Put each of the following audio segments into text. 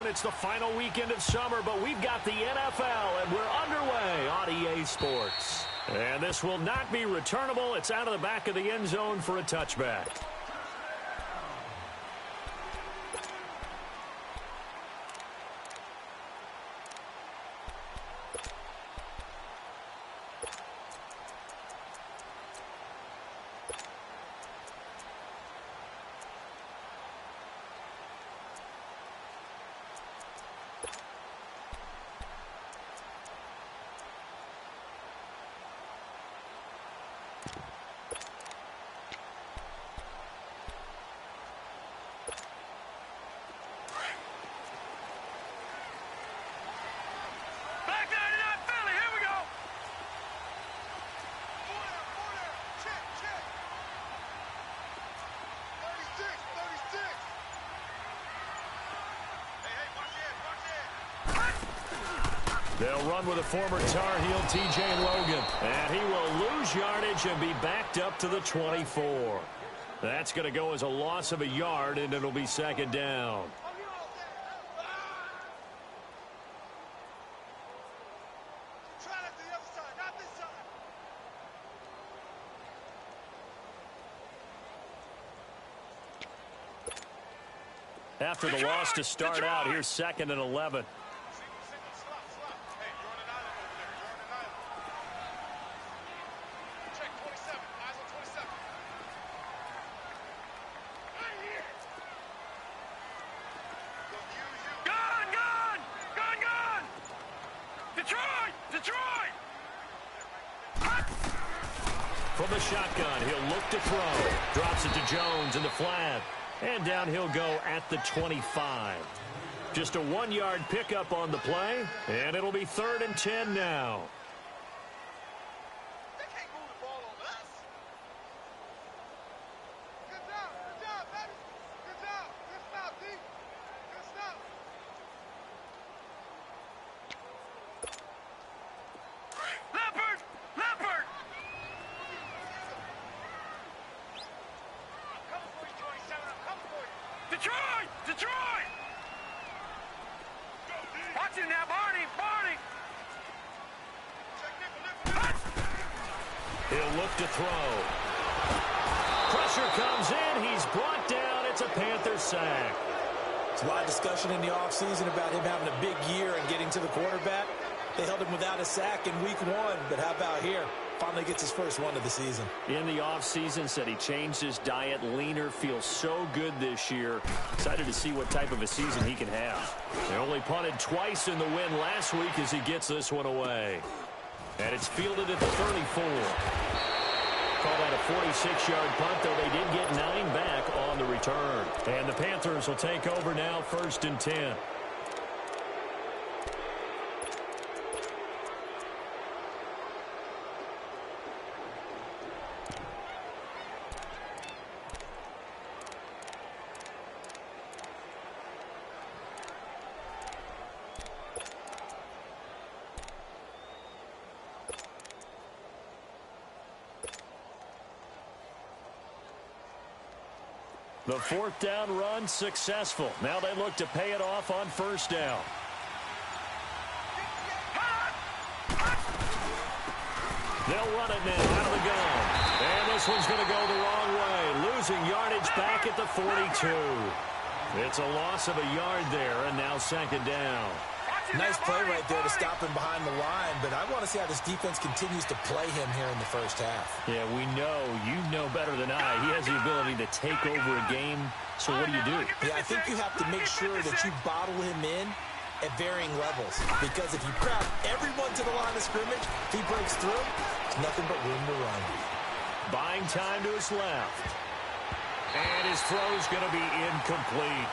It's the final weekend of summer, but we've got the NFL, and we're underway on EA Sports. And this will not be returnable. It's out of the back of the end zone for a touchback. They'll run with a former Tar Heel, T.J. Logan. And he will lose yardage and be backed up to the 24. That's going to go as a loss of a yard, and it'll be second down. After the loss to start out, here's 2nd and 11. From the shotgun, he'll look to throw. Drops it to Jones in the flat. And down he'll go at the 25. Just a 1-yard pickup on the play. And it'll be 3rd and 10 now. He'll look to throw. Pressure comes in. He's brought down. It's a Panther sack. There's a lot of discussion in the offseason about him having a big year and getting to the quarterback. They held him without a sack in week 1, but how about here? Finally gets his first one of the season. In the offseason, said he changed his diet, leaner, feels so good this year. Excited to see what type of a season he can have. They only punted twice in the win last week as he gets this one away. And it's fielded at the 34. Called out a 46-yard punt, though they did get 9 back on the return. And the Panthers will take over now, 1st and 10. The 4th down run successful. Now they look to pay it off on 1st down. They'll run it now out of the gun. And this one's going to go the wrong way. Losing yardage back at the 42. It's a loss of a yard there, and now 2nd down. Nice play right there to stop him behind the line, but I want to see how this defense continues to play him here in the first half. Yeah, we know. You know better than I. He has the ability to take over a game, so what do? Yeah, I think you have to make sure that you bottle him in at varying levels, because if you crowd everyone to the line of scrimmage, if he breaks through, there's nothing but room to run. Buying time to his left. And his throw's going to be incomplete.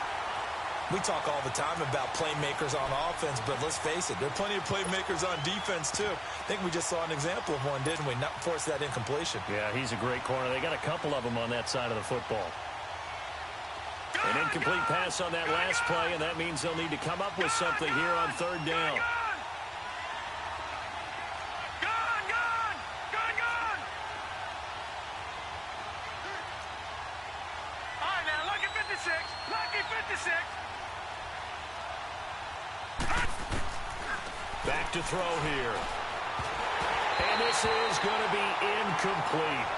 We talk all the time about playmakers on offense, but let's face it, there are plenty of playmakers on defense, too. I think we just saw an example of one, didn't we? Not force that incompletion. Yeah, he's a great corner. They got a couple of them on that side of the football. An incomplete pass on that last play, and that means they'll need to come up with something here on 3rd down. All right, now, lucky 56. Lucky 56. Back to throw here. And this is going to be incomplete.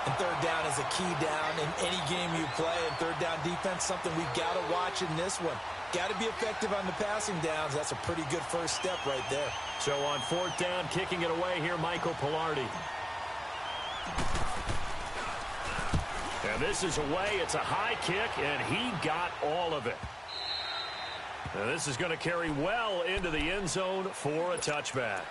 And third down is a key down in any game you play. And third down defense, something we've got to watch in this one. Got to be effective on the passing downs. That's a pretty good first step right there. So on fourth down, kicking it away here, Michael Pilardi. And this is away. It's a high kick, and he got all of it. And this is going to carry well into the end zone for a touchback.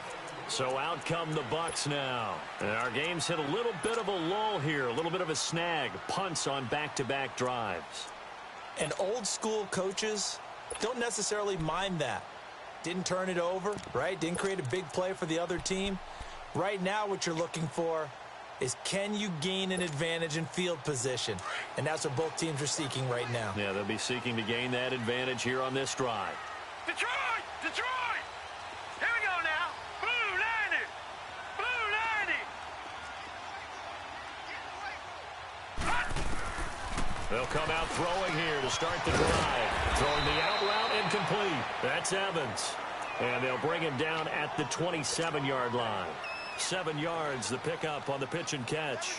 So out come the Bucs now. And our game's hit a little bit of a lull here, a little bit of a snag. Punts on back-to-back drives. And old school coaches don't necessarily mind that. Didn't turn it over, right? Didn't create a big play for the other team. Right now what you're looking for is, can you gain an advantage in field position? And that's what both teams are seeking right now. Yeah, they'll be seeking to gain that advantage here on this drive. Detroit! Detroit! Here we go now. Blue 90! Blue 90! They'll come out throwing here to start the drive. Throwing the out route incomplete. That's Evans. And they'll bring him down at the 27-yard line. 7 yards, the pickup on the pitch and catch.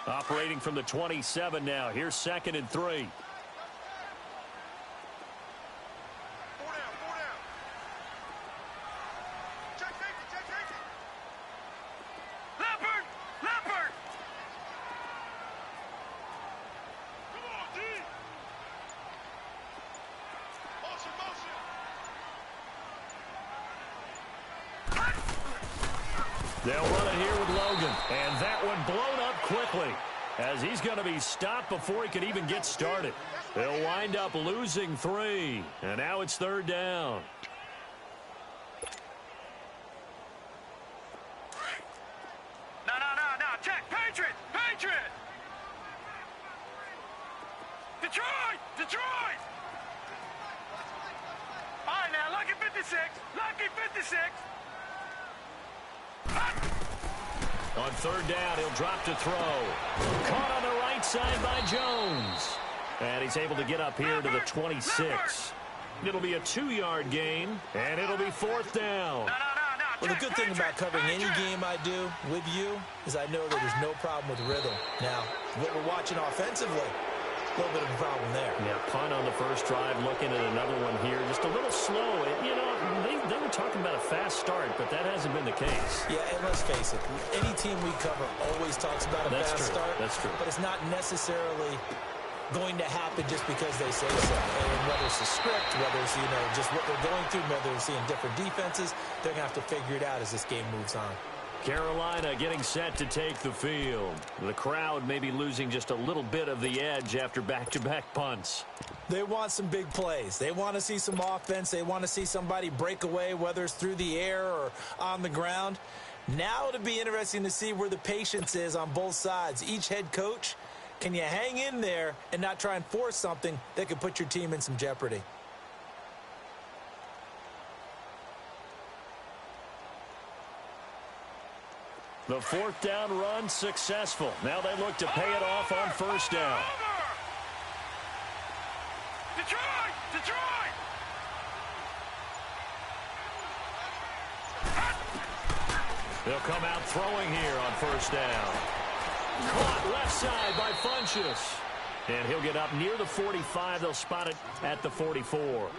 Operating from the 27 now. Here's 2nd and 3. They'll run it here with Logan. And that one blown up quickly as he's going to be stopped before he can even get started. They'll wind up losing 3. And now it's 3rd down. No. Check. Patriot! Patriot! Detroit! Detroit! All right, now, lucky 56. Lucky 56. On 3rd down, he'll drop to throw. Caught on the right side by Jones. And he's able to get up here to the 26. It'll be a 2-yard gain, and it'll be 4th down. No. Well, the good thing about covering any game I do with you is I know that there's no problem with rhythm. Now, what we're watching offensively, a little bit of a problem there. Yeah, punt on the first drive, looking at another one here. Just a little slow. You know, they were talking about a fast start, but that hasn't been the case. Yeah, and let's face it, any team we cover always talks about a fast start. That's true. But it's not necessarily going to happen just because they say so. And whether it's the script, whether it's, just what they're going through, whether they're seeing different defenses, they're going to have to figure it out as this game moves on. Carolina getting set to take the field. The crowd may be losing just a little bit of the edge after back-to-back punts. They want some big plays. They want to see some offense. They want to see somebody break away, whether it's through the air or on the ground. Now it'll be interesting to see where the patience is on both sides. Each head coach, can you hang in there and not try and force something that could put your team in some jeopardy? The 4th down run successful. Now they look to pay it off on 1st down. Detroit! Detroit! They'll come out throwing here on 1st down. Caught left side by Funchess. And he'll get up near the 45. They'll spot it at the 44.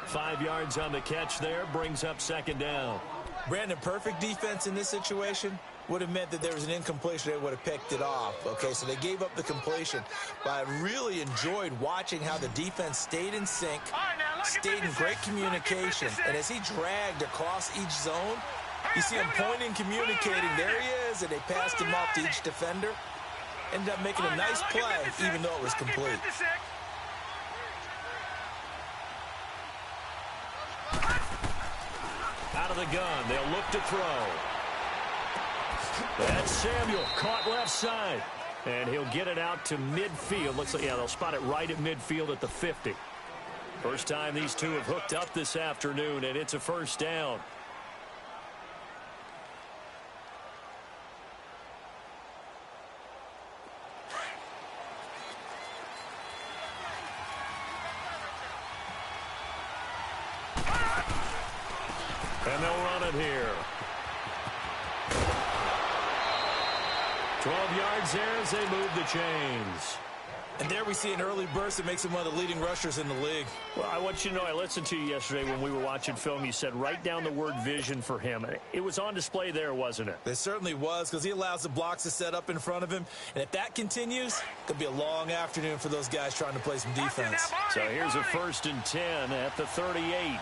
5 yards on the catch there. Brings up 2nd down. Brandon, perfect defense in this situation would have meant that there was an incompletion. They would have picked it off. Okay, so they gave up the completion. But I really enjoyed watching how the defense stayed in sync, stayed in great communication. And as he dragged across each zone, you see him pointing, communicating. There he is, and they passed him off to each defender. Ended up making a nice play, even though it was complete. Out of the gun, they'll look to throw. That's Samuel, caught left side. And he'll get it out to midfield. Looks like, yeah, they'll spot it right at midfield at the 50. First time these two have hooked up this afternoon, and it's a 1st down. And they'll run it here. 12 yards there as they move the chains. And there we see an early burst that makes him one of the leading rushers in the league. Well, I want you to know, I listened to you yesterday when we were watching film. You said write down the word vision for him. It was on display there, wasn't it? It certainly was, because he allows the blocks to set up in front of him. And if that continues, it could be a long afternoon for those guys trying to play some defense. So here's a 1st and 10 at the 38.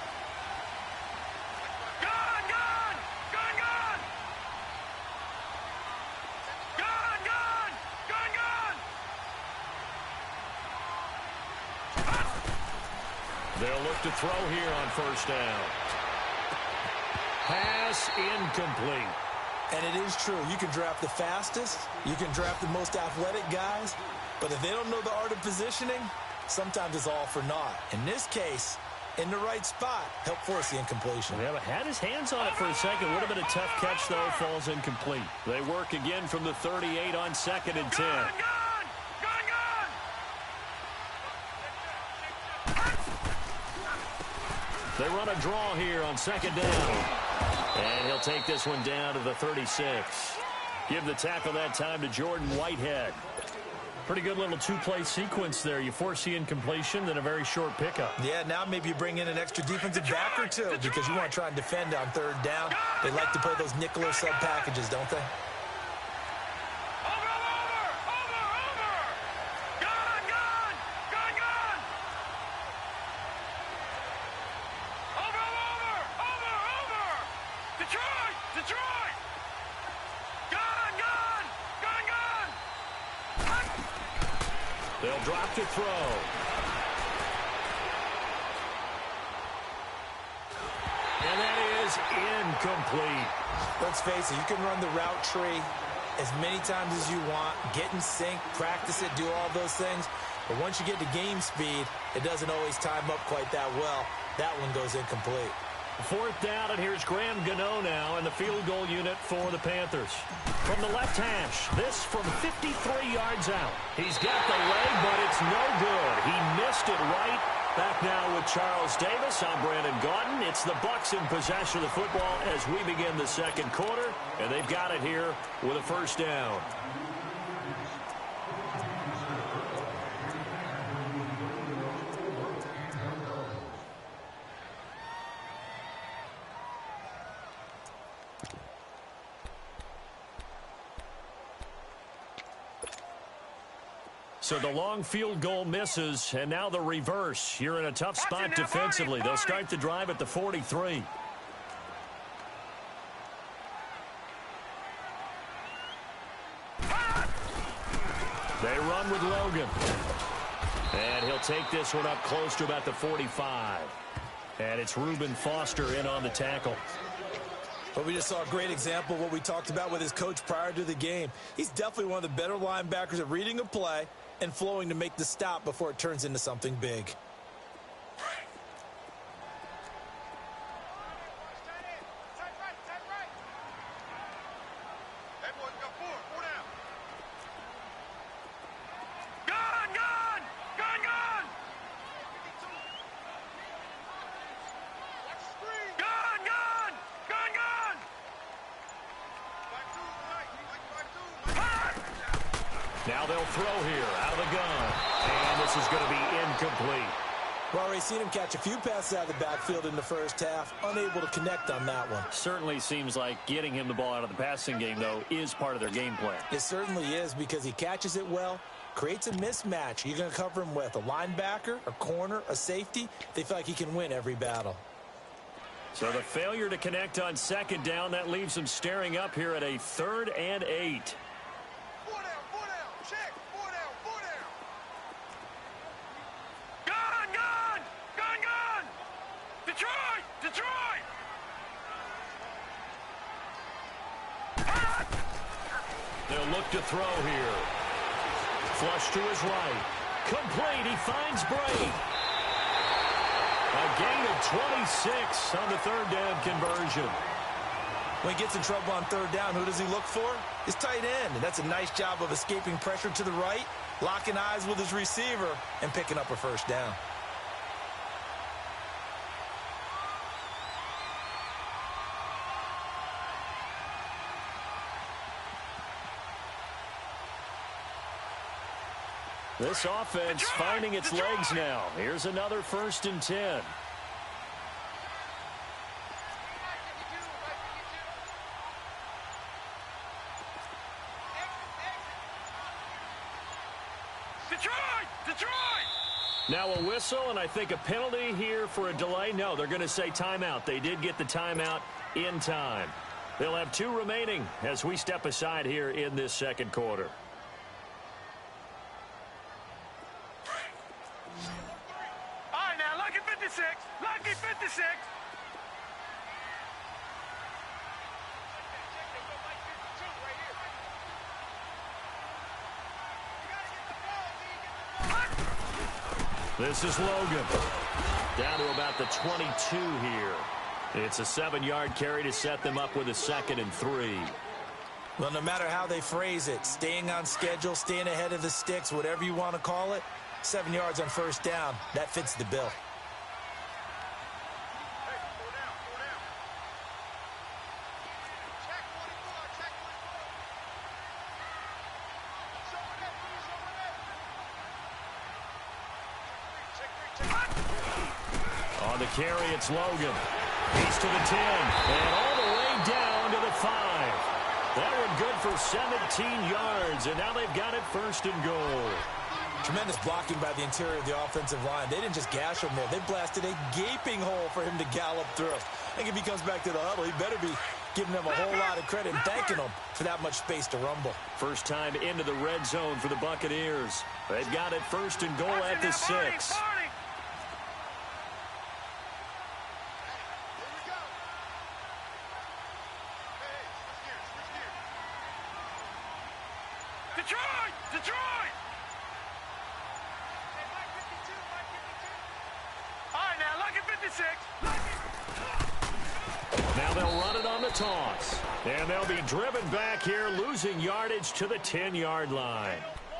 They'll look to throw here on 1st down. Pass incomplete. And it is true. You can draft the fastest. You can draft the most athletic guys. But if they don't know the art of positioning, sometimes it's all for naught. In this case, in the right spot, help force the incompletion. Yeah, but had his hands on it for a second. Would have been a tough catch, though. Falls incomplete. They work again from the 38 on 2nd and 10. They run a draw here on 2nd down. And he'll take this one down to the 36. Give the tackle that time to Jordan Whitehead. Pretty good little two-play sequence there. You force the incompletion, then a very short pickup. Yeah, now maybe you bring in an extra defensive back or two because you want to try and defend on 3rd down. They like to play those nickel or sub packages, don't they? They'll drop to throw. And that is incomplete. Let's face it, you can run the route tree as many times as you want, get in sync, practice it, do all those things. But once you get to game speed, it doesn't always time up quite that well. That one goes incomplete. 4th down, and here's Graham Gano now in the field goal unit for the Panthers. From the left hash, this from 53 yards out. He's got the leg, but it's no good. He missed it right. Back now with Charles Davis. I'm Brandon Gaudin. It's the Bucs in possession of the football as we begin the 2nd quarter, and they've got it here with a 1st down. So the long field goal misses, and now the reverse. You're in a tough spot defensively. They'll start the drive at the 43. They run with Logan. And he'll take this one up close to about the 45. And it's Reuben Foster in on the tackle. But we just saw a great example of what we talked about with his coach prior to the game. He's definitely one of the better linebackers at reading a play and flowing to make the stop before it turns into something big. Now they'll throw here out of the gun. And this is going to be incomplete. Well, we've seen him catch a few passes out of the backfield in the 1st half, unable to connect on that one. Certainly seems like getting him the ball out of the passing game, though, is part of their game plan. It certainly is because he catches it well, creates a mismatch. You're going to cover him with a linebacker, a corner, a safety. They feel like he can win every battle. So the failure to connect on 2nd down, that leaves him staring up here at a 3rd and 8. They'll look to throw here. Flush to his right. Complete. He finds Bray. A gain of 26 on the 3rd down conversion. When he gets in trouble on 3rd down, who does he look for? His tight end. And that's a nice job of escaping pressure to the right, locking eyes with his receiver, and picking up a 1st down. This offense finding its legs now. Here's another 1st and 10. Now a whistle, and I think a penalty here for a delay. No, they're going to say timeout. They did get the timeout in time. They'll have 2 remaining as we step aside here in this 2nd quarter. All right, now, lucky 56. Lucky 56. This is Logan. Down to about the 22 here. It's a 7-yard carry to set them up with a 2nd and 3. Well, no matter how they phrase it, staying on schedule, staying ahead of the sticks, whatever you want to call it, 7 yards on 1st down, that fits the bill. On the carry, it's Logan. He's to the 10, and all the way down to the 5. That one good for 17 yards, and now they've got it 1st and goal. Tremendous blocking by the interior of the offensive line. They didn't just gash him there. They blasted a gaping hole for him to gallop through. I think if he comes back to the huddle, he better be giving them a whole lot of credit and thanking them for that much space to rumble. First time into the red zone for the Buccaneers. They've got it 1st and goal at the 6. Detroit! All right, now, lucky 56. Now they'll run it on the toss. And they'll be driven back here, losing yardage to the 10-yard line.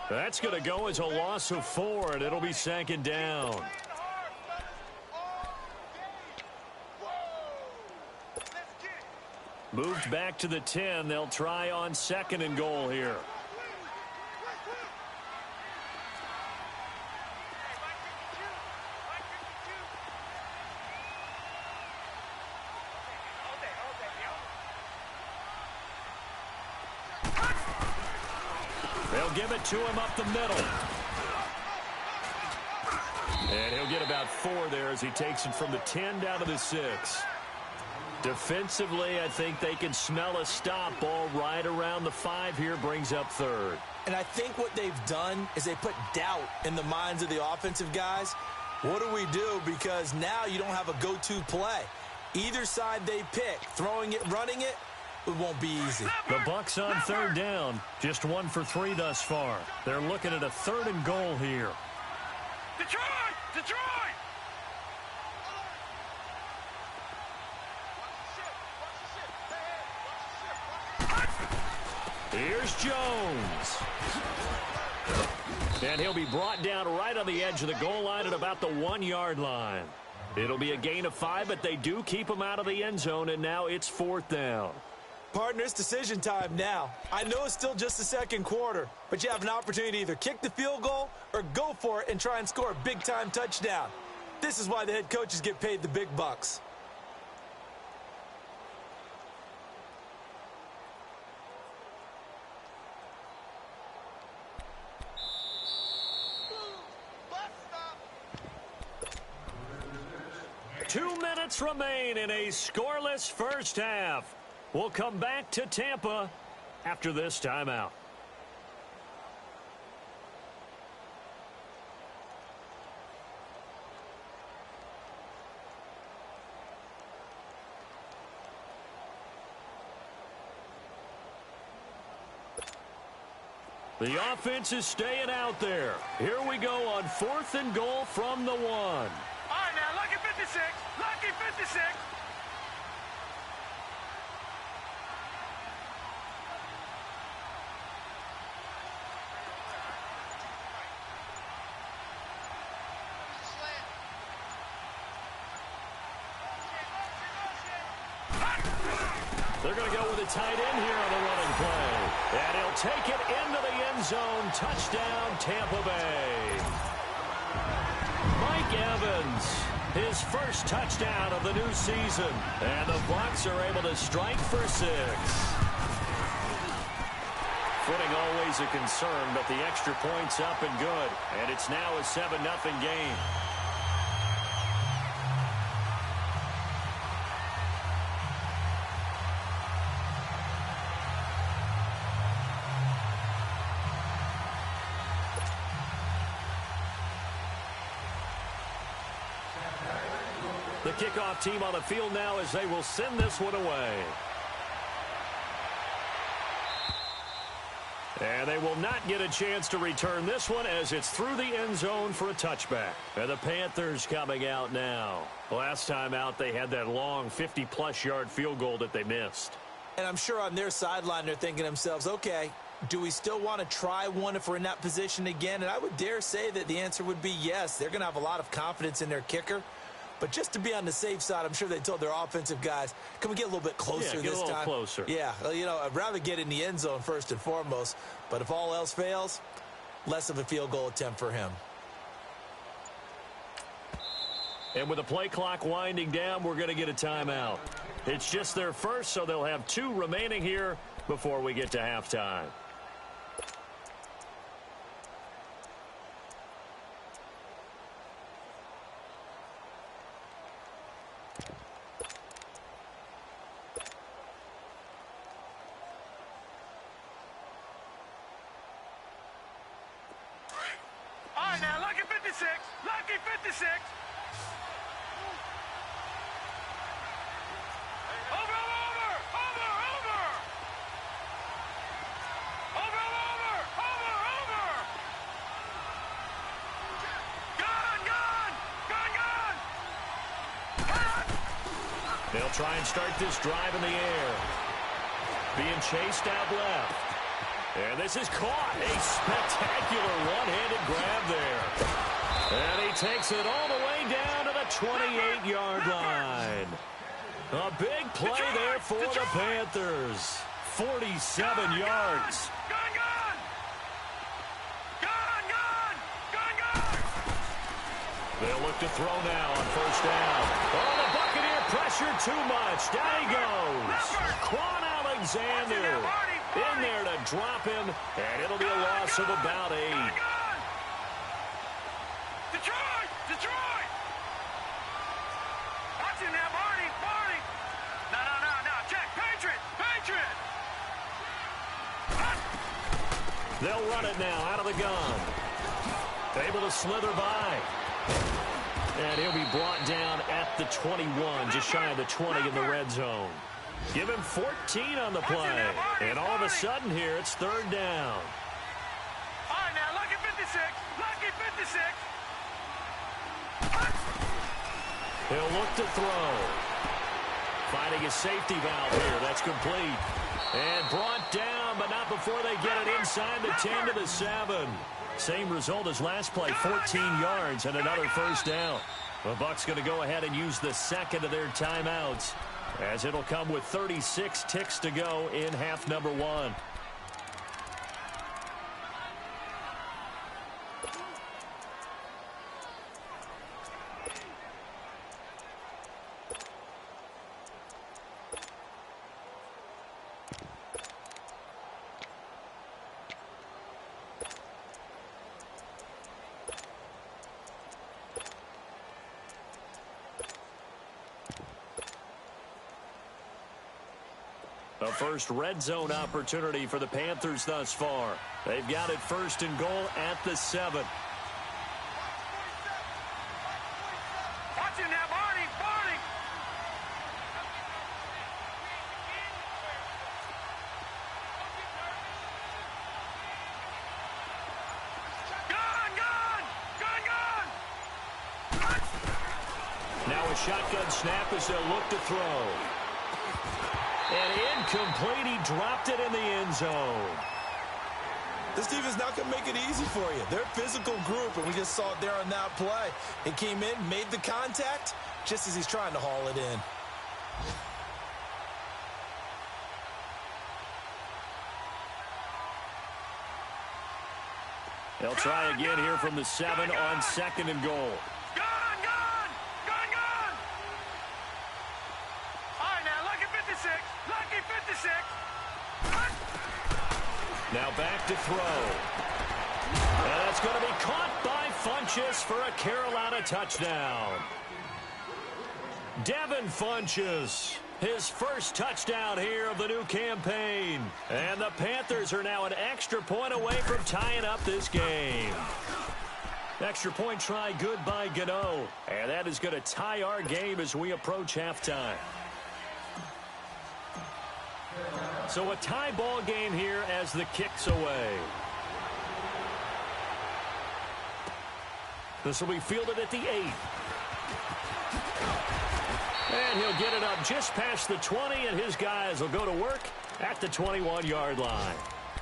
That's going to go as a loss of 4, and it'll be 2nd down. Moved back to the 10. They'll try on 2nd and goal here. They'll give it to him up the middle. And he'll get about 4 there as he takes it from the 10 down to the 6. Defensively, I think they can smell a stop. Ball right around the 5 here, brings up 3rd. And I think what they've done is they put doubt in the minds of the offensive guys. What do we do? Because now you don't have a go-to play. Either side they pick, throwing it, running it, it won't be easy. The Bucs on 3rd down, just 1 for 3 thus far. They're looking at a 3rd and goal here. Detroit! Detroit! Here's Jones. And he'll be brought down right on the edge of the goal line at about the 1-yard line. It'll be a gain of 5, but they do keep him out of the end zone, and now it's 4th down. Partner, it's decision time now. I know it's still just the 2nd quarter, but you have an opportunity to either kick the field goal or go for it and try and score a big-time touchdown. This is why the head coaches get paid the big bucks. Two minutes remain in a scoreless 1st half. We'll come back to Tampa after this timeout. The offense is staying out there. Here we go on 4th and goal from the 1. All right, now, lucky 56. Lucky 56. They're going to go with a tight end here on the running play. And he'll take it into the end zone. Touchdown, Tampa Bay. Mike Evans, his first touchdown of the new season. And the Bucs are able to strike for 6. Footing always a concern, but the extra point's up and good. And it's now a 7-0 game. The kickoff team on the field now as they will send this one away. And they will not get a chance to return this one as it's through the end zone for a touchback. And the Panthers coming out now. Last time out, they had that long 50-plus yard field goal that they missed. And I'm sure on their sideline they're thinking to themselves, okay, do we still want to try one if we're in that position again? And I would dare say that the answer would be yes. They're going to have a lot of confidence in their kicker. But just to be on the safe side, I'm sure they told their offensive guys, can we get a little bit closer this time? Get a little closer. Yeah, you know, I'd rather get in the end zone first and foremost. But if all else fails, less of a field goal attempt for him. And with the play clock winding down, we're going to get a timeout. It's just their first, so they'll have 2 remaining here before we get to halftime. All right, now, lucky 56. Lucky 56. Over, over, over, over, over. Over, over, over, over. Gun, gun, gun, gun. Gun. They'll try and start this drive in the air. Being chased out left. And this is caught. A spectacular one-handed grab there. And he takes it all the way down to the 28-yard line. A big play there for the Panthers. 47 yards. Gun, gun. Gun, gun, gun, gun. They'll look to throw now on first down. Oh, the Buccaneer pressure too much. Down he goes. Quan Alexander in there to drop him, and it'll be a loss of about 8. Detroit! Detroit! Watch it now, Barney! Barney! No. Check! Patriot! Patriot! They'll run it now out of the gun. Able to slither by. And he'll be brought down at the 21, just shy of the 20 in the red zone. Give him 14 on the play. And all of a sudden here, it's 3rd down. All right, now, lucky 56. Lucky 56. He'll look to throw. Finding a safety valve here. That's complete. And brought down, but not before they get it inside the 10 to the 7. Same result as last play, 14 yards and another first down. The Bucs going to go ahead and use the second of their timeouts, as it'll come with 36 ticks to go in half number 1. A first red zone opportunity for the Panthers thus far. They've got it 1st and goal at the 7. Watch it now, Barney! Barney! Gun, gun! Gun, gun! Now a shotgun snap as they'll look to throw. And incomplete. He dropped it in the end zone. This defense not going to make it easy for you. They're a physical group, and we just saw it there on that play. It came in, made the contact, just as he's trying to haul it in. They'll try again here from the 7 on 2nd and goal. Gone, gone, gone, gone. All right, now, lucky 56. Lucky 56. Now back to throw. And that's going to be caught by Funchess for a Carolina touchdown. Devin Funchess, his first touchdown here of the new campaign. And the Panthers are now an extra point away from tying up this game. Extra point try good by Gano. And that is going to tie our game as we approach halftime. So a tie ball game here as the kick's away. This will be fielded at the 8. And he'll get it up just past the 20, and his guys will go to work at the 21-yard line.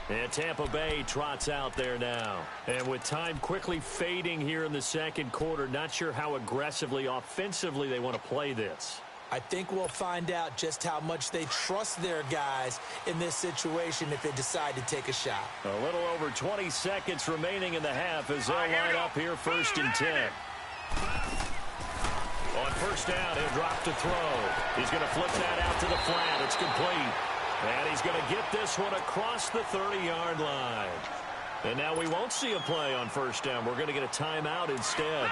And Tampa Bay trots out there now. And with time quickly fading here in the second quarter, not sure how aggressively, offensively they want to play this. I think we'll find out just how much they trust their guys in this situation if they decide to take a shot. A little over 20 seconds remaining in the half as they'll line up here 1st and 10. On 1st down, he'll drop to throw. He's going to flip that out to the flat. It's complete. And he's going to get this one across the 30-yard line. And now we won't see a play on 1st down. We're going to get a timeout instead,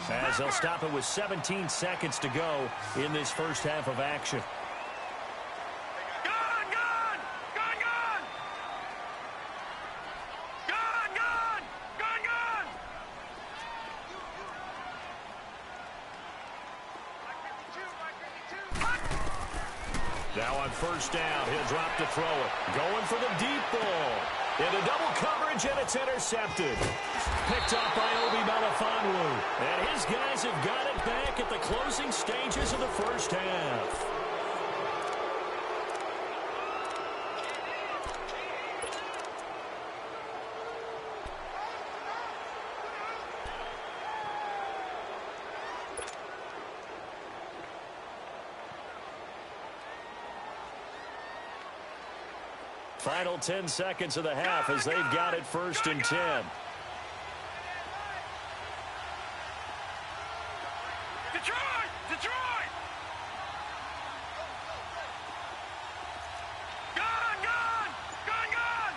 as they'll stop it with 17 seconds to go in this first half of action. Gone, gone, gone, gone. Gone, gone, gone, gone. Now on 1st down, he'll drop to throw it. Going for the deep ball. Into double coverage, and it's intercepted. Picked up by Obi Melifonwu. And his guys have got it back at the closing stages of the first half. Final 10 seconds of the half as they've got it 1st and 10. Detroit! Detroit! Gone, gone, gone, gone.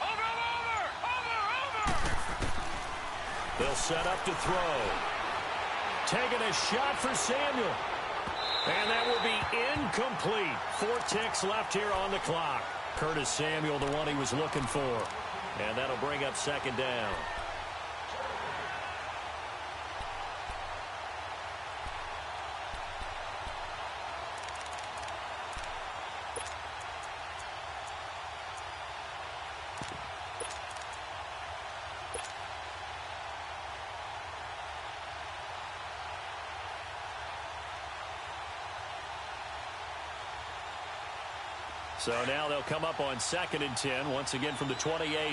Over, over, over, over. They'll set up to throw. Taking a shot for Samuel. And that will be incomplete. 4 ticks left here on the clock. Curtis Samuel, the one he was looking for. And that'll bring up 2nd down. So now they'll come up on 2nd and 10, once again from the 28. All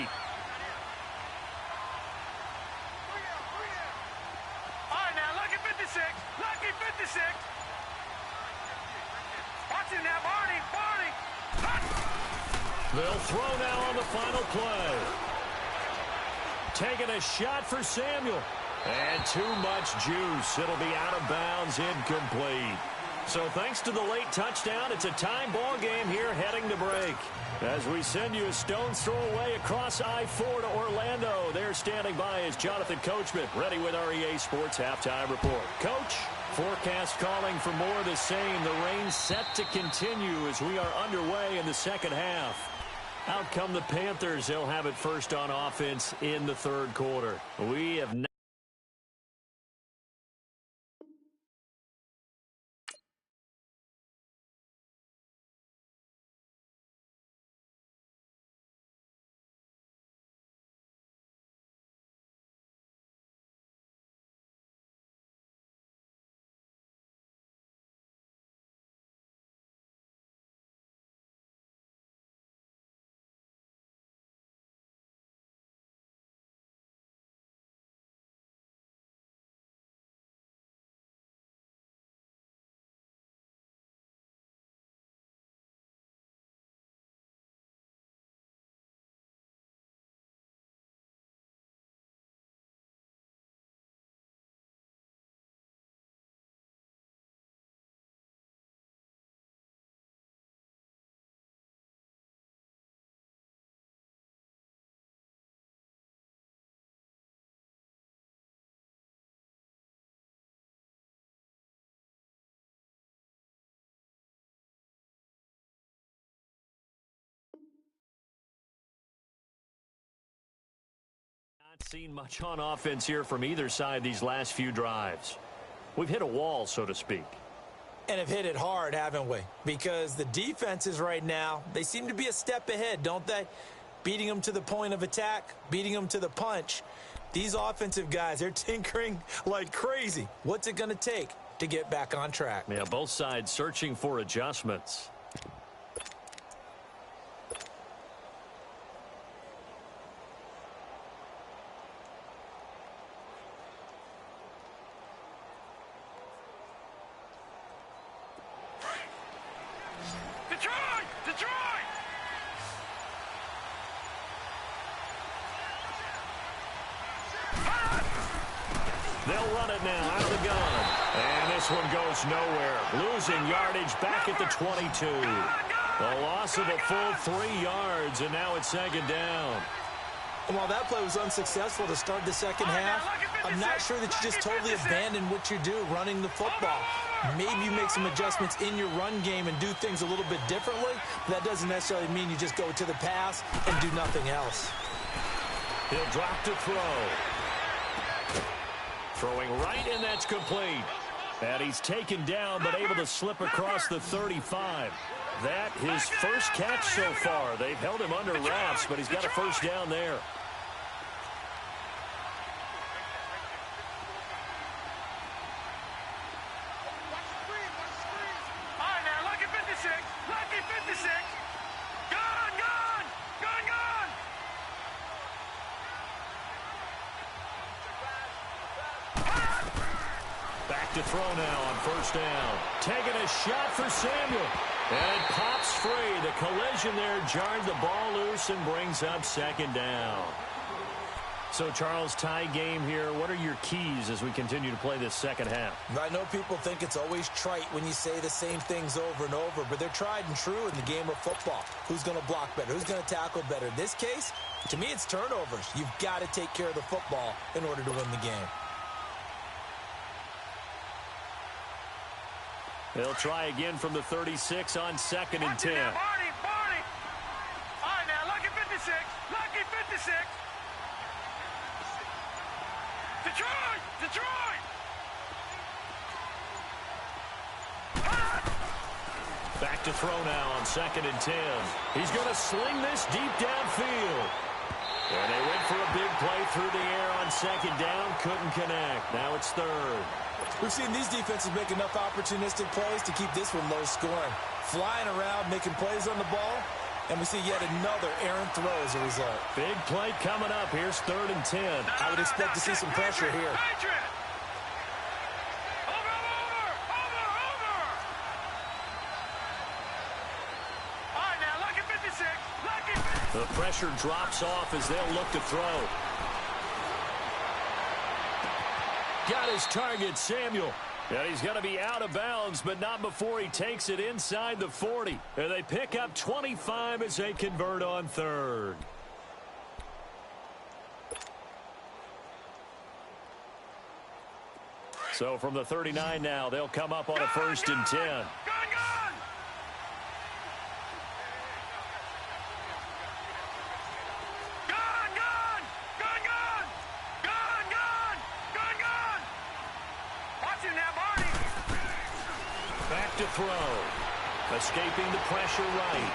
right, now, lucky 56. Lucky 56. Watch it now, Barney. Barney. They'll throw now on the final play. Taking a shot for Samuel. And too much juice. It'll be out of bounds, incomplete. So thanks to the late touchdown, it's a time ball game here heading to break. As we send you a stone's throw away across I-4 to Orlando. There standing by is Jonathan Coachman, ready with our EA Sports Halftime Report. Coach, forecast calling for more of the same. The rain set to continue as we are underway in the second half. Out come the Panthers. They'll have it first on offense in the 3rd quarter. We have not Not seen much on offense here from either side these last few drives. We've hit a wall, so to speak. And have hit it hard, haven't we? Because the defenses right now, they seem to be a step ahead, don't they? Beating them to the point of attack, beating them to the punch. These offensive guys, they're tinkering like crazy. What's it going to take to get back on track? Yeah, both sides searching for adjustments. Detroit! Detroit! They'll run it now out of the gun. And this one goes nowhere. Losing yardage back at the 22. A loss of a full 3 yards, and now it's second down. And while that play was unsuccessful to start the second half, I'm not sure that you just totally abandon what you do running the football. Maybe you make some adjustments in your run game and do things a little bit differently, but that doesn't necessarily mean you just go to the pass and do nothing else. He'll drop to throw. Throwing right, and that's complete. And he's taken down, but able to slip across the 35. That his first catch so far. They've held him under wraps, but he's got a first down there. All right, now, lucky 56. Lucky 56. Gone, gone. Gone, gone. Back to throw now on first down. Taking a shot for Samuel. And it pops free. The collision there jarred the ball loose and brings up second down. So, Charles, tie game here. What are your keys as we continue to play this second half? I know people think it's always trite when you say the same things over and over, but they're tried and true in the game of football. Who's going to block better? Who's going to tackle better? In this case, to me, it's turnovers. You've got to take care of the football in order to win the game. They'll try again from the 36 on second and 10. Barney, Barney. All right, now, lucky 56. Lucky 56. Detroit! Detroit! Back to throw now on second and 10. He's going to sling this deep downfield. And they went for a big play through the air on second down. Couldn't connect. Now it's third. We've seen these defenses make enough opportunistic plays to keep this one low scoring. Flying around, making plays on the ball, and we see yet another errant throw as a result. Big play coming up. Here's third and 10. I would expect to see some pressure here. Over! All right, now, lucky 56. Lucky 56. The pressure drops off as they'll look to throw. Got his target, Samuel. And he's going to be out of bounds, but not before he takes it inside the 40. And they pick up 25 as they convert on third. So from the 39 now, they'll come up on a first and 10. Gone! Watch him now, Barney. Back to throw. Escaping the pressure right.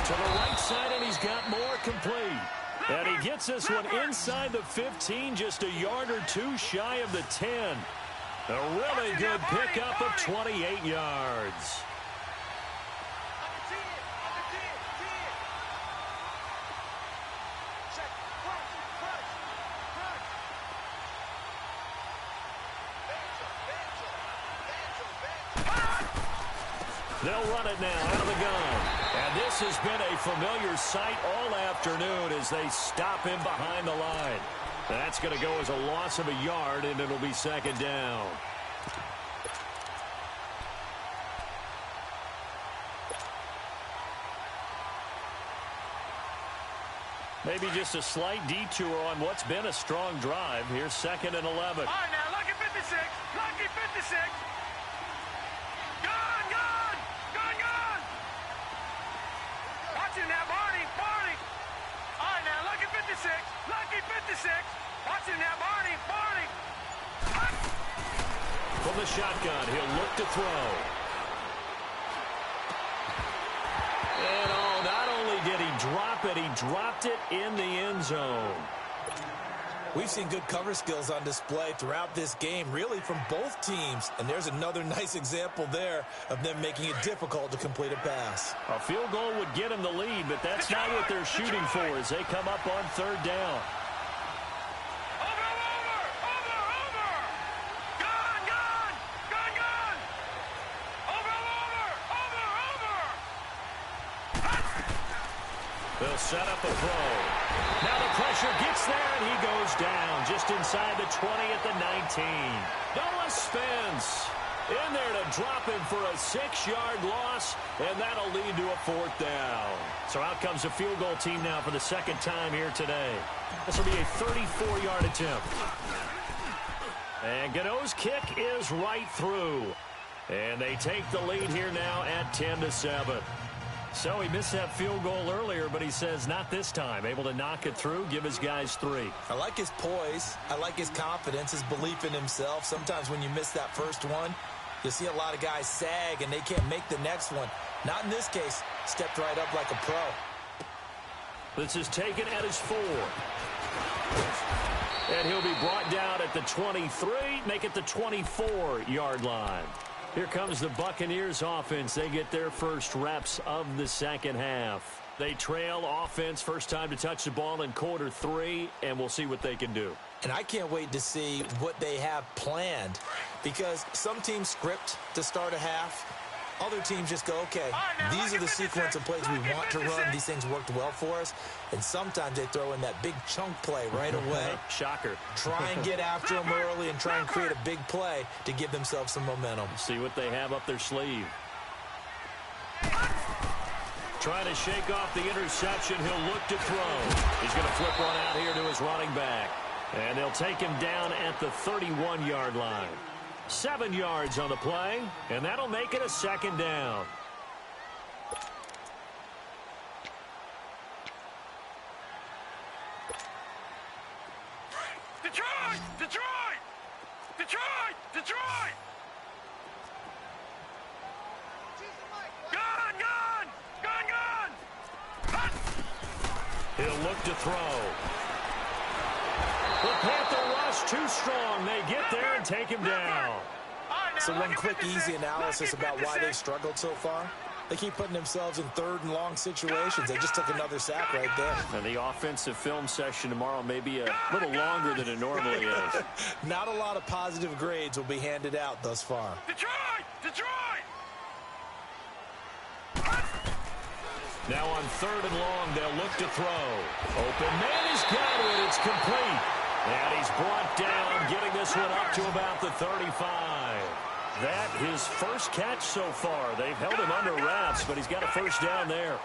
To the right side, and he's got more complete. And he gets this one inside the 15, just a yard or two shy of the 10. A really good pickup of 28 yards. They'll run it now out of the gun. And this has been a familiar sight all afternoon as they stop him behind the line. That's going to go as a loss of a yard, and it'll be second down. Maybe just a slight detour on what's been a strong drive. Here's second and 11. All right, now, lucky 56. Lucky 56. Gone! Watch him now, Barney. All right, now, lucky 56. Lucky 56. Watch it now, Barney. Barney. From the shotgun, he'll look to throw. And not only did he drop it, he dropped it in the end zone. We've seen good cover skills on display throughout this game, really from both teams. And there's another nice example there of them making it difficult to complete a pass. A field goal would get him the lead, but that's not what they're shooting for as they come up on third down. They'll set up a throw. Now the pressure gets there, and he goes down just inside the 20 at the 19. Noah Spence in there to drop him for a 6-yard loss, and that'll lead to a fourth down. So out comes a field goal team now for the second time here today. This will be a 34-yard attempt. And Gano's kick is right through. And they take the lead here now at 10-7. So he missed that field goal earlier, but he says not this time. Able to knock it through, give his guys 3. I like his poise. I like his confidence, his belief in himself. Sometimes when you miss that first one, you'll see a lot of guys sag and they can't make the next one. Not in this case. Stepped right up like a pro. This is taken at his 4. And he'll be brought down at the 23, make it the 24-yard line. Here comes the Buccaneers offense. They get their first reps of the second half. They trail offense, first time to touch the ball in quarter 3, and we'll see what they can do. And I can't wait to see what they have planned, because some teams script to start a half. Other teams just go, okay, these are the sequence of plays we want to run. These things worked well for us. And sometimes they throw in that big chunk play right away. Shocker. Try and get after them early and try and create a big play to give themselves some momentum. See what they have up their sleeve. Trying to shake off the interception. He'll look to throw. He's going to flip one out here to his running back. And they'll take him down at the 31-yard line. 7 yards on the play, and that'll make it a second down. Detroit! Detroit! Detroit! Detroit! Gun! Gun! Gun! Gun! He'll look to throw. The Panther rush too strong. They get there and take him down. So one quick, easy analysis about why they've struggled so far. They keep putting themselves in third and long situations. They just took another sack right there. And the offensive film session tomorrow may be a little longer than it normally is. Not a lot of positive grades will be handed out thus far. Detroit! Detroit! Now on third and long, they'll look to throw. Open man is got it. It's complete. And he's brought down, getting this one up to about the 35. That his first catch so far. They've held him under wraps, but he's got a first down there.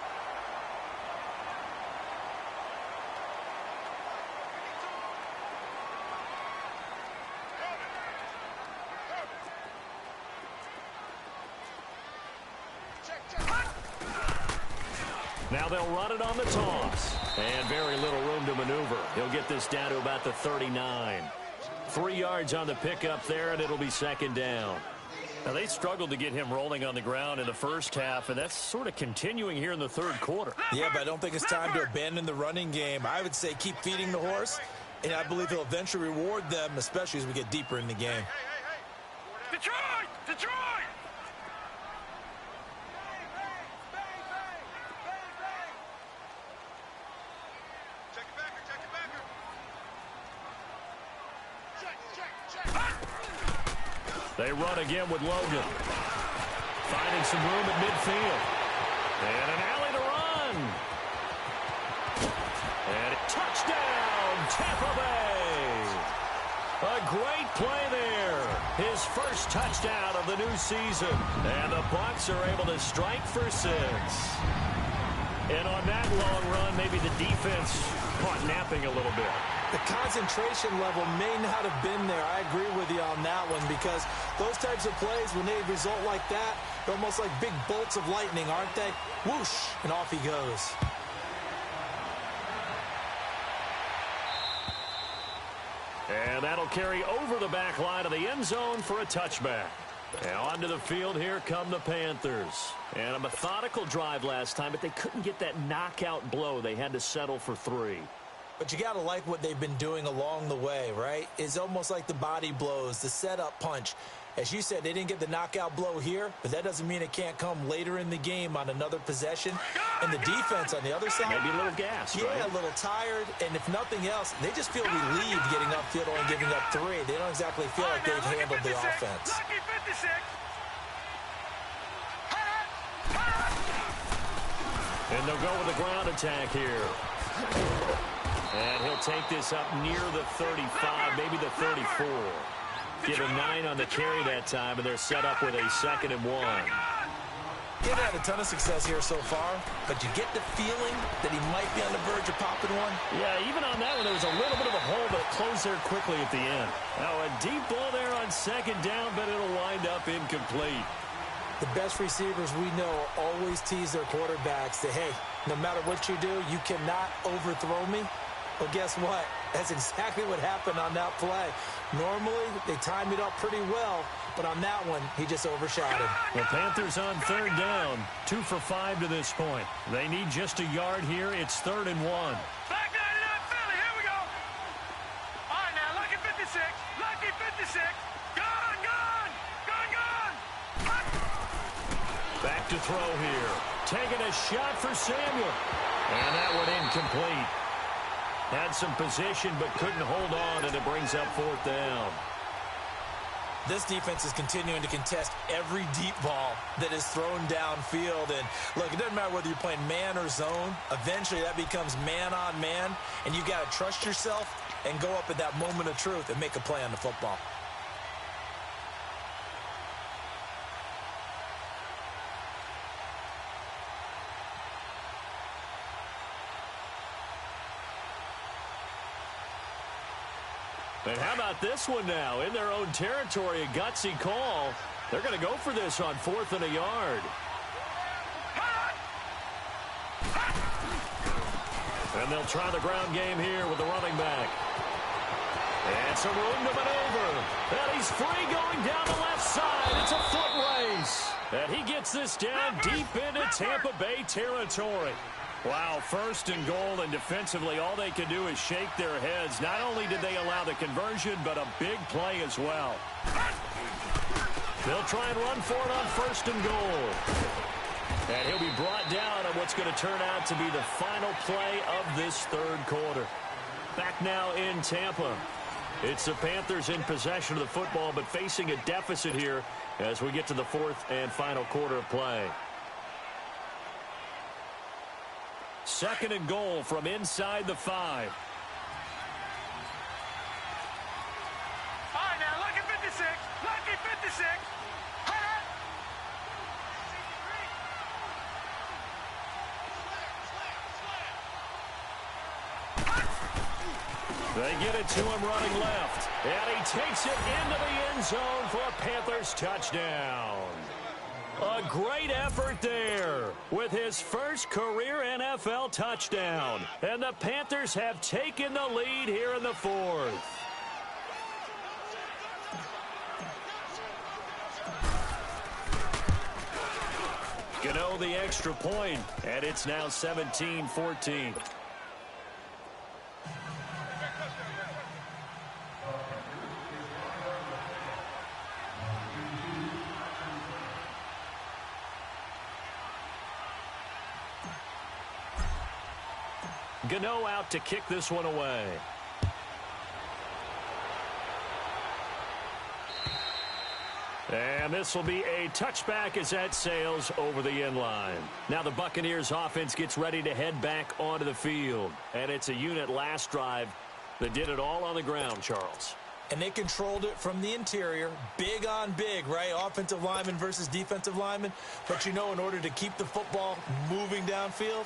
Now they'll run it on the toss. And very little room to maneuver. He'll get this down to about the 39. 3 yards on the pickup there, and it'll be second down. Now, they struggled to get him rolling on the ground in the first half, and that's sort of continuing here in the third quarter. Yeah, but I don't think it's time to abandon the running game. I would say keep feeding the horse, and I believe he'll eventually reward them, especially as we get deeper in the game. Detroit! Detroit! They run again with Logan. Finding some room at midfield. And an alley to run. And a touchdown, Tampa Bay. A great play there. His first touchdown of the new season. And the Bucs are able to strike for 6. And on that long run, maybe the defense caught napping a little bit. The concentration level may not have been there. I agree with you on that one, because those types of plays, when they result like that, they're almost like big bolts of lightning, aren't they? Whoosh, and off he goes. And that'll carry over the back line of the end zone for a touchback. And onto the field, here come the Panthers. And a methodical drive last time, but they couldn't get that knockout blow. They had to settle for 3. But you got to like what they've been doing along the way, right? It's almost like the body blows, the setup punch. As you said, they didn't get the knockout blow here, but that doesn't mean it can't come later in the game on another possession. And the defense on the other side, maybe a little gas, yeah, right? a little tired. And if nothing else, they just feel relieved getting upfield and giving up 3. They don't exactly feel like they've handled the offense. Lucky 56. And they'll go with a ground attack here. And he'll take this up near the 35, maybe the 34. Give him 9 on the carry that time, and they're set up with a 2nd and 1. He's had a ton of success here so far, but you get the feeling that he might be on the verge of popping one. Yeah, even on that one, there was a little bit of a hole, but it closed there quickly at the end. Now, a deep ball there on 2nd down, but it'll wind up incomplete. The best receivers we know always tease their quarterbacks that, hey, no matter what you do, you cannot overthrow me. Well, guess what? That's exactly what happened on that play. Normally, they timed it up pretty well, but on that one, he just overshot him. The Panthers on 3rd down, 2 for 5 to this point. They need just a yard here. It's 3rd and 1. Back 99 Philly, here we go. All right, now, lucky 56. Lucky 56. Gone, gone. Gone, gone. Back to throw here. Taking a shot for Samuel. And that one incomplete. Had some position but couldn't hold on, and it brings up 4th down. This defense is continuing to contest every deep ball that is thrown downfield. And, look, it doesn't matter whether you're playing man or zone. Eventually, that becomes man on man, and you've got to trust yourself and go up at that moment of truth and make a play on the football. And how about this one now? In their own territory, a gutsy call. They're going to go for this on 4th and a yard. And they'll try the ground game here with the running back. And some room to maneuver. And he's free going down the left side. It's a foot race. And he gets this down deep into Tampa Bay territory. Wow, 1st and goal, and defensively, all they can do is shake their heads. Not only did they allow the conversion, but a big play as well. They'll try and run for it on 1st and goal. And he'll be brought down on what's going to turn out to be the final play of this 3rd quarter. Back now in Tampa. It's the Panthers in possession of the football, but facing a deficit here as we get to the 4th and final quarter of play. 2nd and goal from inside the 5. All right, now, lucky 56. Lucky 56. They get it to him running left. And he takes it into the end zone for a Panthers touchdown. A great effort there with his first career NFL touchdown. And the Panthers have taken the lead here in the 4th. Gano the extra point, and it's now 17-14. Gano out to kick this one away. And this will be a touchback as that sails over the end line. Now the Buccaneers offense gets ready to head back onto the field. And it's a unit last drive that did it all on the ground, Charles. And they controlled it from the interior, big on big, right? Offensive lineman versus defensive lineman. But, you know, in order to keep the football moving downfield,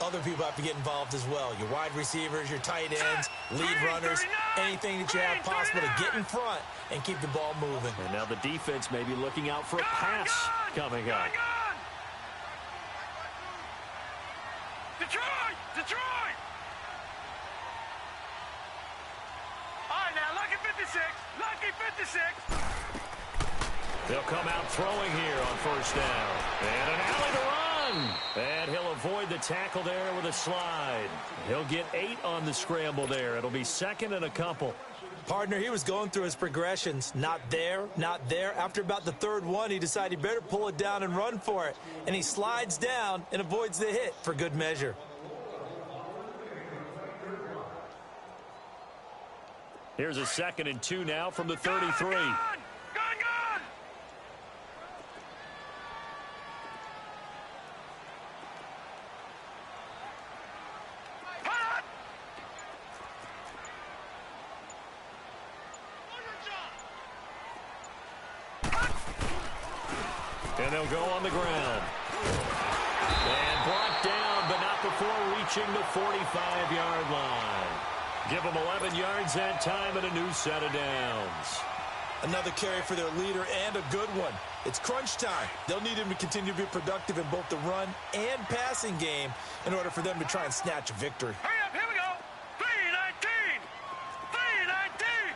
other people have to get involved as well. Your wide receivers, your tight ends, lead runners, anything that you have possible to get in front and keep the ball moving. And now the defense may be looking out for a pass coming up. Detroit! Detroit! All right, now, 56. Lucky 56. They'll come out throwing here on first down. And an alley to run. And he'll avoid the tackle there with a slide. He'll get 8 on the scramble there. It'll be second and a couple. Partner, he was going through his progressions. Not there, not there. After about the third one, he decided he better pull it down and run for it. And he slides down and avoids the hit for good measure. Here's a 2nd and 2 now from the 33. Gone. And they'll go on the ground. And brought down, but not before reaching the 45-yard line. Give them 11 yards that time and a new set of downs. Another carry for their leader and a good one. It's crunch time. They'll need him to continue to be productive in both the run and passing game in order for them to try and snatch a victory. Hurry up, here we go. 319. 319.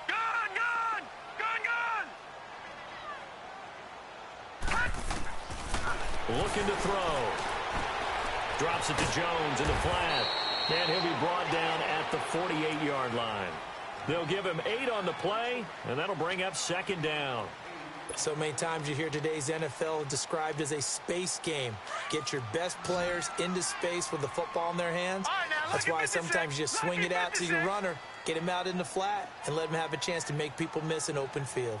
Gone. Looking to throw. Drops it to Jones in the flat. And he'll be brought down at the 48-yard line. They'll give him 8 on the play, and that'll bring up second down. So many times you hear today's NFL described as a space game. Get your best players into space with the football in their hands. That's why sometimes you just swing it out to your runner, get him out in the flat, and let him have a chance to make people miss an open field.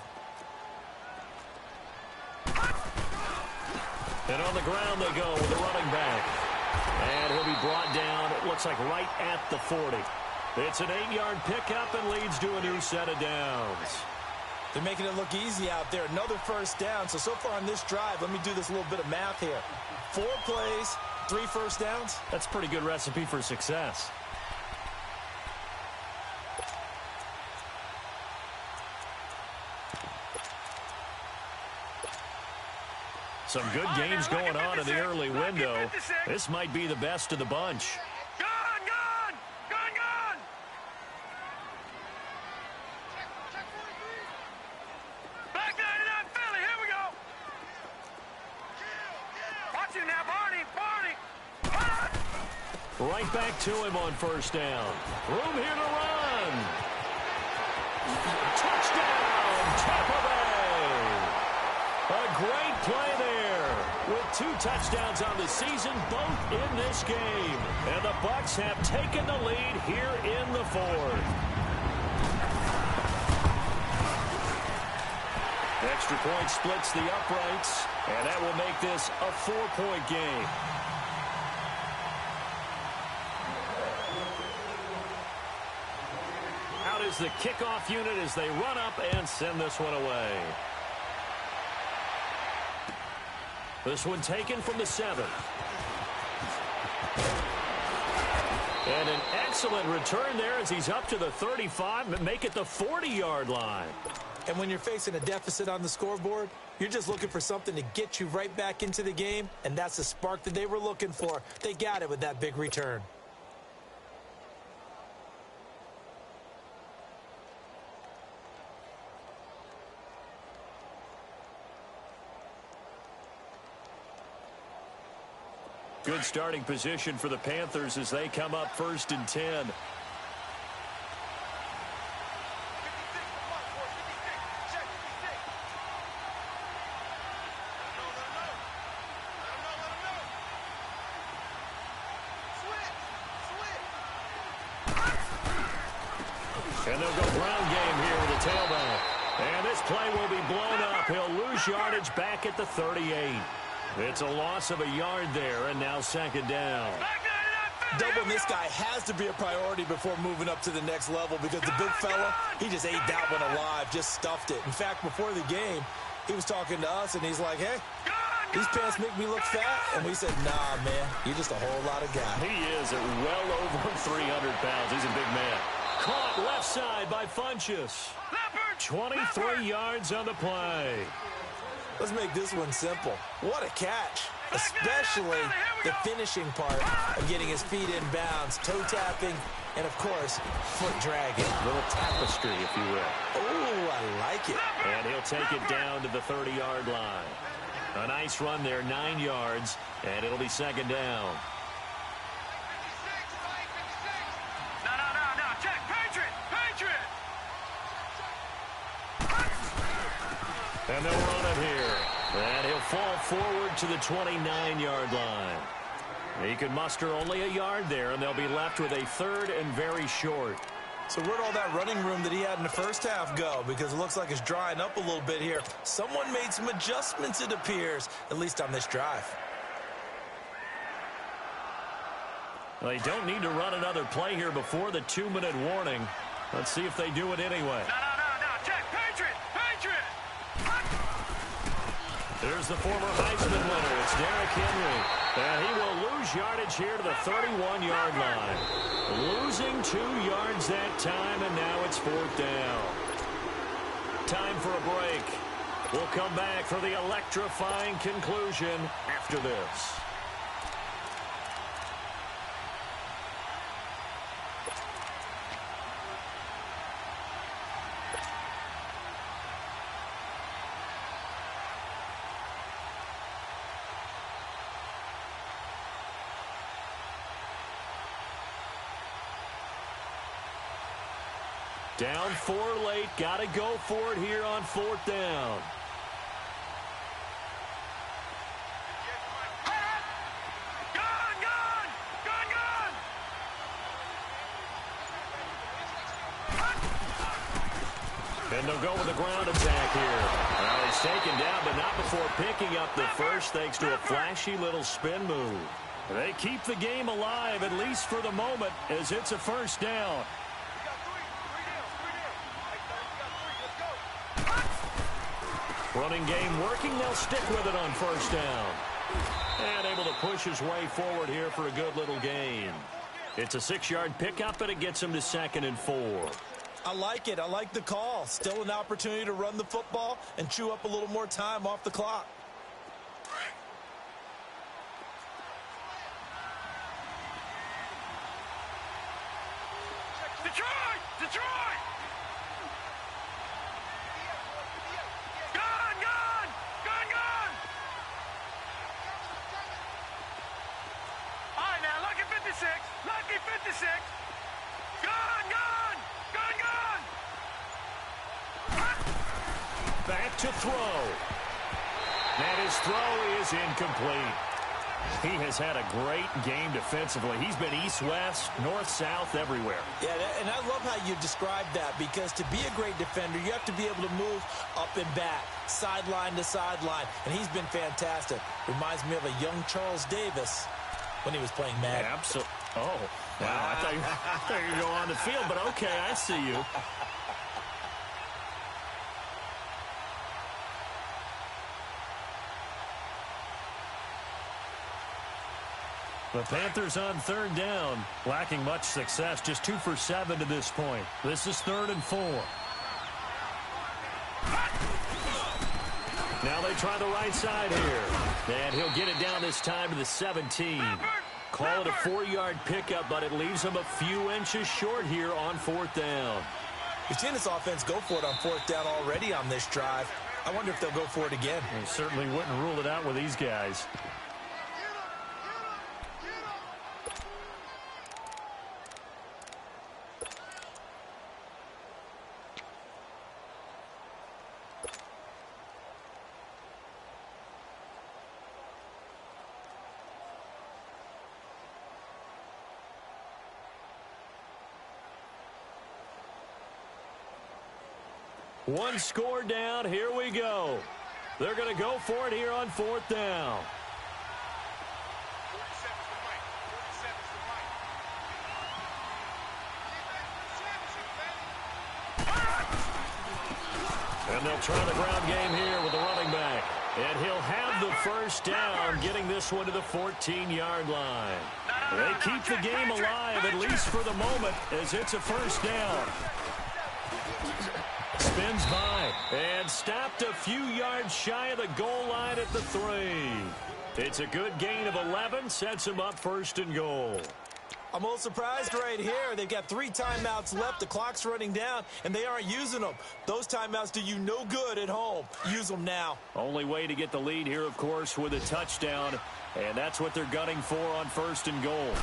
And on the ground they go with the running back. And he'll be brought down, it looks like right at the 40. It's an 8-yard pickup and leads to a new set of downs. They're making it look easy out there. Another first down. So far on this drive, let me do this little bit of math here. 4 plays, 3 first downs. That's a pretty good recipe for success. Some good games going on in the early window. This might be the best of the bunch. Gone. Back 99 Philly, here we go. Watch him now, Barney. Right back to him on first down. Room here to run. Touchdown, Tampa Bay. A great play there with 2 touchdowns on the season, both in this game. And the Bucs have taken the lead here in the 4th. Extra point splits the uprights, and that will make this a 4-point game. Out is the kickoff unit as they run up and send this one away. This one taken from the 7. And an excellent return there as he's up to the 35 and make it the 40-yard line. And when you're facing a deficit on the scoreboard, you're just looking for something to get you right back into the game, and that's the spark that they were looking for. They got it with that big return. Good starting position for the Panthers as they come up 1st and 10. And they'll go ground game here with the tailback. And this play will be blown up. He'll lose yardage back at the 38. It's a loss of a yard there, and now second down. Doubling this guy has to be a priority before moving up to the next level because the big fella, he just ate that one alive, just stuffed it. In fact, before the game, he was talking to us, and he's like, hey, these pants make me look fat. And we said, nah, man, you're just a whole lot of guy. He is at well over 300 pounds. He's a big man. Caught left side by Funchess. Leopard. 23 yards on the play. Let's make this one simple. What a catch, especially the finishing part of getting his feet in bounds, toe tapping, and of course, foot dragging. A little tapestry, if you will. Oh, I like it. And he'll take it down to the 30-yard line. A nice run there, 9 yards, and it'll be second down. No. Check. Patriot. And they'll run it here. And he'll fall forward to the 29-yard line. He could muster only a yard there, and they'll be left with a third and very short. So where'd all that running room that he had in the first half go? Because it looks like it's drying up a little bit here. Someone made some adjustments, it appears, at least on this drive. They don't need to run another play here before the 2-minute warning. Let's see if they do it anyway. No. Check. Patriot. There's the former Heisman winner. It's Derrick Henry. And he will lose yardage here to the 31-yard line. Losing 2 yards that time, and now it's fourth down. Time for a break. We'll come back for the electrifying conclusion after this. Down 4 late. Got to go for it here on fourth down. Gun! And they'll go with the ground attack here. Well, he's taken down, but not before picking up the first thanks to a flashy little spin move. They keep the game alive, at least for the moment, as it's a first down. Running game working. They'll stick with it on first down. And able to push his way forward here for a good little gain. It's a 6-yard pickup, and it gets him to 2nd and 4. I like it. I like the call. Still an opportunity to run the football and chew up a little more time off the clock. Detroit! Gun! All right, now, lucky 56. Gun! Back to throw. And his throw is incomplete. He has had a great game defensively. He's been east-west, north-south, everywhere. Yeah, and I love how you describe that, because to be a great defender, you have to be able to move up and back, sideline to sideline, and he's been fantastic. Reminds me of a young Charles Davis when he was playing Madden. Absolutely. Oh, wow. I thought you were going to go on the field, but okay, I see you. The Panthers on third down, lacking much success, just 2 for 7 to this point. This is 3rd and 4. Now they try the right side here. And he'll get it down this time to the 17. Call it a 4-yard pickup, but it leaves him a few inches short here on 4th down. We've seen this offense go for it on 4th down already on this drive. I wonder if they'll go for it again. They certainly wouldn't rule it out with these guys. One score down. Here we go. They're going to go for it here on 4th down. And they'll try the ground game here with the running back. And he'll have the first down, getting this one to the 14-yard line. They keep the game alive, at least for the moment, as it's a first down. Spins And stopped a few yards shy of the goal line at the 3. It's a good gain of 11, sets him up 1st and goal. I'm a little surprised right here. They've got 3 timeouts left. The clock's running down, and they aren't using them. Those timeouts do you no good at home. Use them now. Only way to get the lead here, of course, with a touchdown, and that's what they're gunning for on 1st and goal.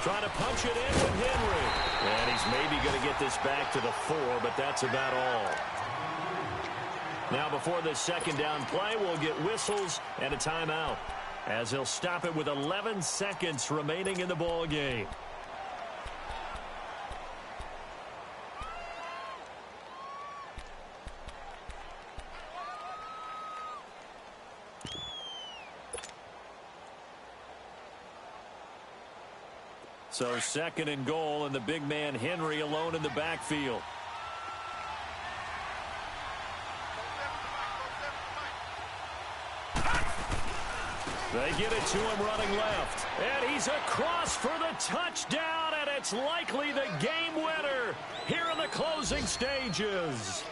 Trying to punch it in with Henry. And he's maybe going to get this back to the 4, but that's about all. Now, before this 2nd down play, we'll get whistles and a timeout, as he'll stop it with 11 seconds remaining in the ball game. So 2nd and goal, and the big man Henry alone in the backfield. They get it to him running left. And he's across for the touchdown, and it's likely the game winner here in the closing stages.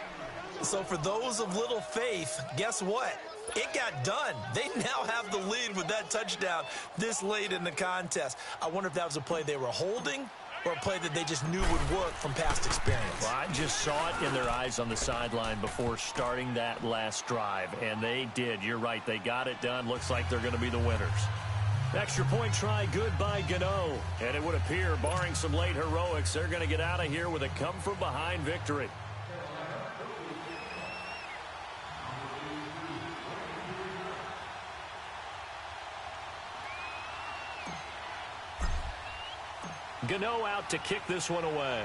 So for those of little faith, guess what? It got done. They now have the lead with that touchdown this late in the contest. I wonder if that was a play they were holding or a play that they just knew would work from past experience. Well, I just saw it in their eyes on the sideline before starting that last drive, and they did. You're right. They got it done. Looks like they're going to be the winners. Extra point try good by Gano. And it would appear, barring some late heroics, they're going to get out of here with a come-from-behind victory. Gano out to kick this one away.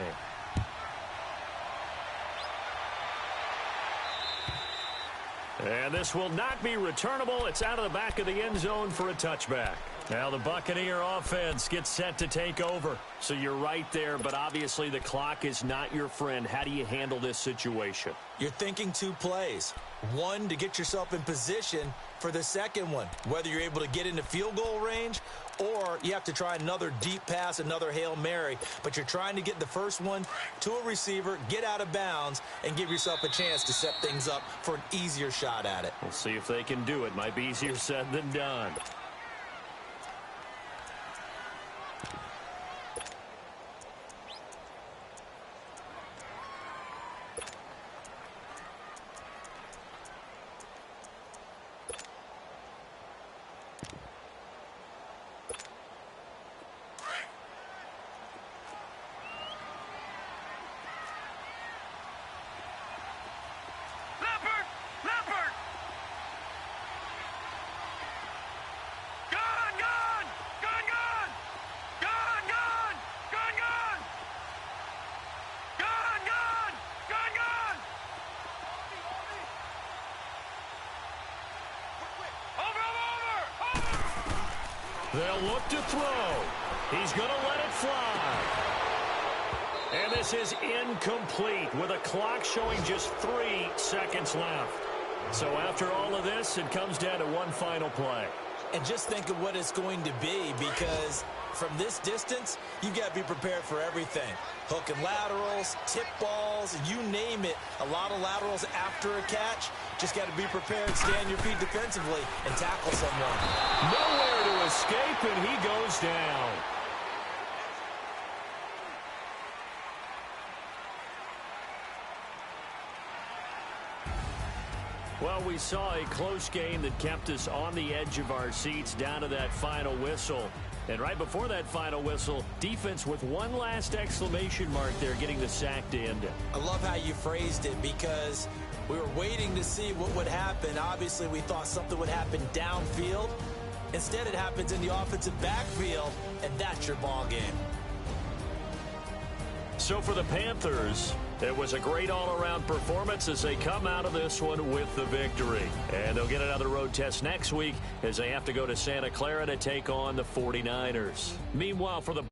And this will not be returnable. It's out of the back of the end zone for a touchback. Now the Buccaneer offense gets set to take over. So you're right there, but obviously the clock is not your friend. How do you handle this situation? You're thinking 2 plays. One, to get yourself in position for the second one, whether you're able to get into field goal range or you have to try another deep pass, another Hail Mary. But you're trying to get the first one to a receiver, get out of bounds, and give yourself a chance to set things up for an easier shot at it. We'll see if they can do it. Might be easier said than done. They'll look to throw. He's going to let it fly. And this is incomplete with a clock showing just 3 seconds left. So after all of this, it comes down to one final play. And just think of what it's going to be, because from this distance, you've got to be prepared for everything. Hook and laterals, tip balls, you name it. A lot of laterals after a catch. Just got to be prepared, stay on your feet defensively, and tackle someone. Nowhere to escape, and he goes down. Well, we saw a close game that kept us on the edge of our seats down to that final whistle. And right before that final whistle, defense with one last exclamation mark there, getting the sack to end it. I love how you phrased it, because we were waiting to see what would happen. Obviously, we thought something would happen downfield. Instead, it happens in the offensive backfield, and that's your ball game. So for the Panthers, it was a great all-around performance as they come out of this one with the victory. And they'll get another road test next week as they have to go to Santa Clara to take on the 49ers. Meanwhile, for the